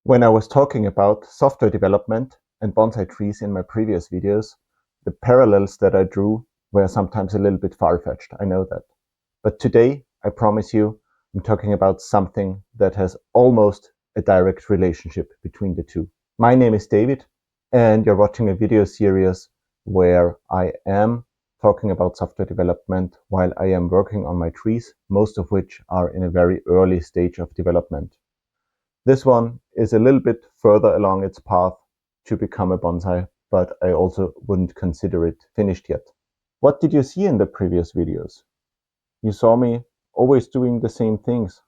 When I was talking about software development and bonsai trees in my previous videos, the parallels that I drew were sometimes a little bit far-fetched, I know that. But today, I promise you, I'm talking about something that has almost a direct relationship between the two. My name is David, and you're watching a video series where I am talking about software development while I am working on my trees, most of which are in a very early stage of development. This one is a little bit further along its path to become a bonsai, but I also wouldn't consider it finished yet. What did you see in the previous videos? You saw me always doing the same things.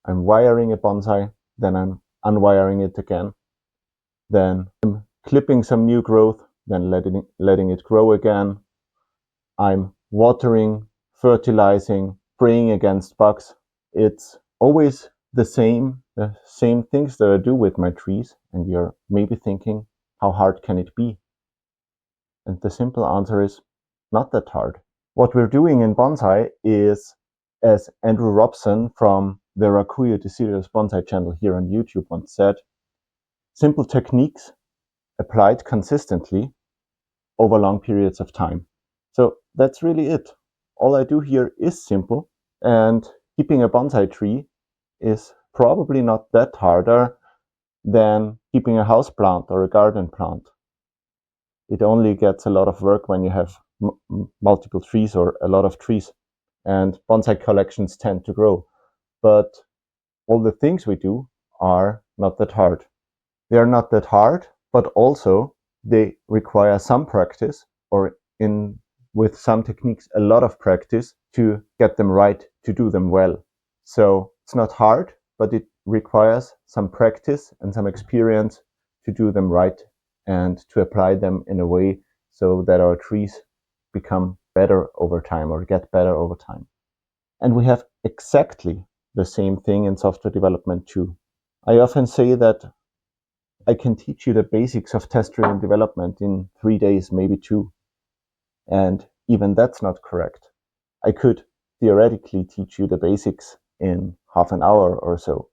I'm wiring a bonsai, then I'm unwiring it again, then I'm clipping some new growth, then letting it grow again. I'm watering, fertilizing, spraying against bugs. It's always the same things that I do with my trees, and you're maybe thinking, how hard can it be? And the simple answer is not that hard. What we're doing in bonsai is, as Andrew Robson from the Rakuyo to Serious Bonsai channel here on YouTube once said, simple techniques applied consistently over long periods of time. So that's really it. All I do here is simple, and keeping a bonsai tree is probably not that harder than keeping a house plant or a garden plant. It only gets a lot of work when you have multiple trees or a lot of trees, and bonsai collections tend to grow. But all the things we do are not that hard. They are not that hard, but also they require some practice, or with some techniques a lot of practice to get them right, to do them well. So it's not hard, but it requires some practice and some experience to do them right and to apply them in a way so that our trees become better over time or get better over time. And we have exactly the same thing in software development too. I often say that I can teach you the basics of test-driven development in 3 days, maybe 2. And even that's not correct. I could theoretically teach you the basics in half an hour or so.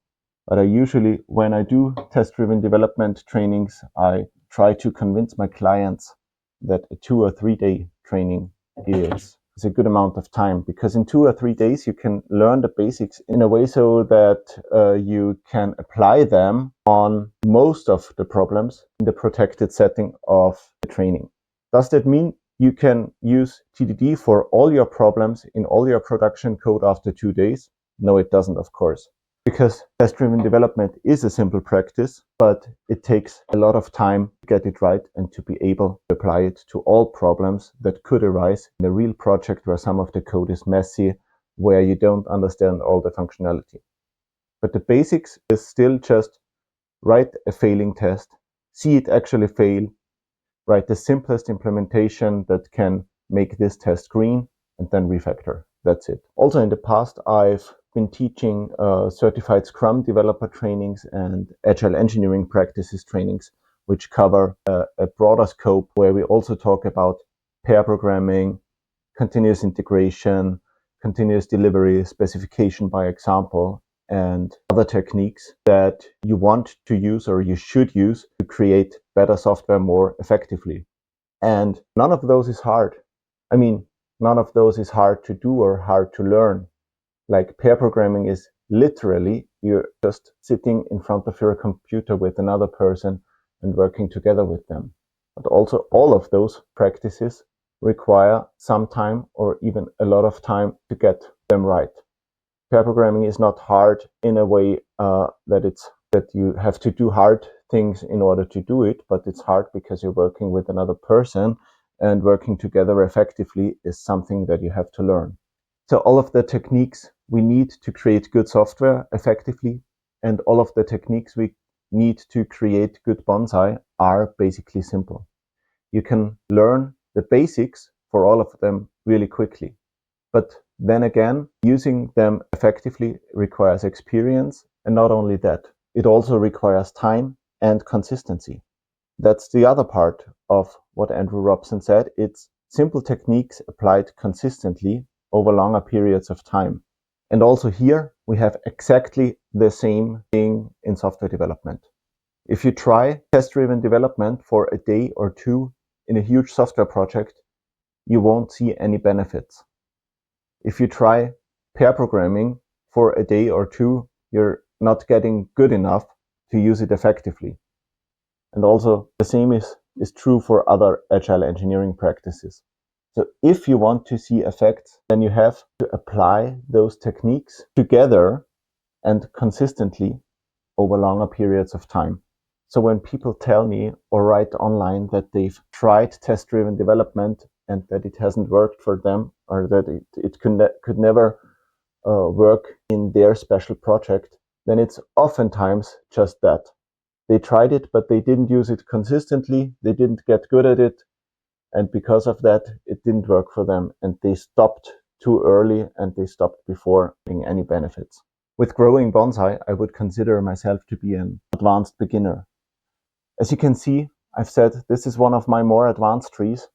But I usually, when I do test-driven development trainings, I try to convince my clients that a 2 or 3 day training is a good amount of time, because in 2 or 3 days you can learn the basics in a way so that you can apply them on most of the problems in the protected setting of the training. Does that mean you can use TDD for all your problems in all your production code after 2 days? No, it doesn't, of course. Because test-driven development is a simple practice, but it takes a lot of time to get it right and to be able to apply it to all problems that could arise in a real project where some of the code is messy, where you don't understand all the functionality. But the basics is still just write a failing test, see it actually fail, write the simplest implementation that can make this test green, and then refactor. That's it. Also in the past, I've been teaching certified Scrum developer trainings and agile engineering practices trainings, which cover a broader scope, where we also talk about pair programming, continuous integration, continuous delivery, specification by example, and other techniques that you want to use or you should use to create better software more effectively. And none of those is hard. I mean, none of those is hard to do or hard to learn. Like pair programming is literally you're just sitting in front of your computer with another person and working together with them. But also all of those practices require some time or even a lot of time to get them right. Pair programming is not hard in a way that you have to do hard things in order to do it, but it's hard because you're working with another person, and working together effectively is something that you have to learn. So all of the techniques we need to create good software effectively, and all of the techniques we need to create good bonsai are basically simple. You can learn the basics for all of them really quickly. But then again, using them effectively requires experience, and not only that, it also requires time and consistency. That's the other part of what Andrew Robson said. It's simple techniques applied consistently over longer periods of time. And also here we have exactly the same thing in software development. If you try test-driven development for a day or two in a huge software project, you won't see any benefits. If you try pair programming for a day or two, you're not getting good enough to use it effectively. And also the same is true for other agile engineering practices. So if you want to see effects, then you have to apply those techniques together and consistently over longer periods of time. So when people tell me or write online that they've tried test-driven development and that it hasn't worked for them, or that it could never work in their special project, then it's oftentimes just that. They tried it, but they didn't use it consistently, they didn't get good at it, and because of that, it didn't work for them, and they stopped too early, and they stopped before getting any benefits. With growing bonsai, I would consider myself to be an advanced beginner. As you can see, I've said this is one of my more advanced trees,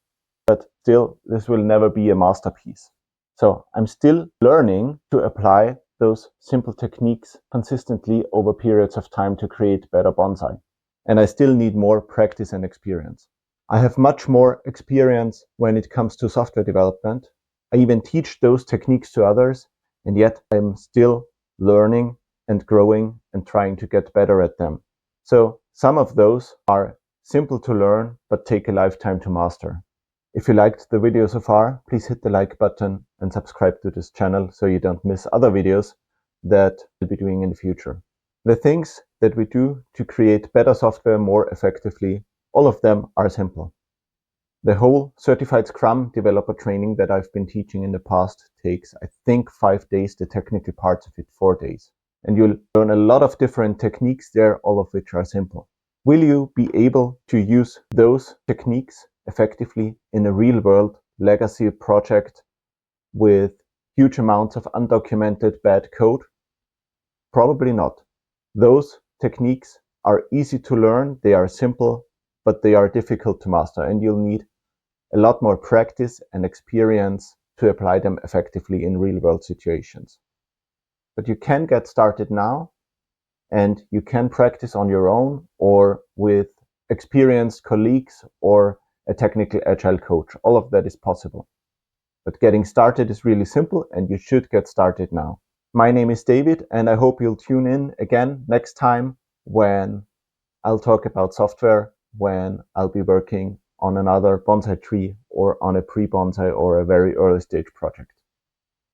but still, this will never be a masterpiece. So I'm still learning to apply those simple techniques consistently over periods of time to create better bonsai. And I still need more practice and experience. I have much more experience when it comes to software development. I even teach those techniques to others, and yet I'm still learning and growing and trying to get better at them. So some of those are simple to learn, but take a lifetime to master. If you liked the video so far, please hit the like button and subscribe to this channel so you don't miss other videos that I'll be doing in the future. The things that we do to create better software more effectively, all of them are simple. The whole certified Scrum developer training that I've been teaching in the past takes, I think, 5 days, the technical parts of it 4 days. And you'll learn a lot of different techniques there, all of which are simple. Will you be able to use those techniques effectively in a real-world legacy project with huge amounts of undocumented bad code? Probably not. Those techniques are easy to learn, they are simple, but they are difficult to master, and you'll need a lot more practice and experience to apply them effectively in real-world situations. But you can get started now, and you can practice on your own or with experienced colleagues or a technical agile coach. All of that is possible. But getting started is really simple, and you should get started now. My name is David, and I hope you'll tune in again next time when I'll talk about software, when I'll be working on another bonsai tree or on a pre-bonsai or a very early stage project.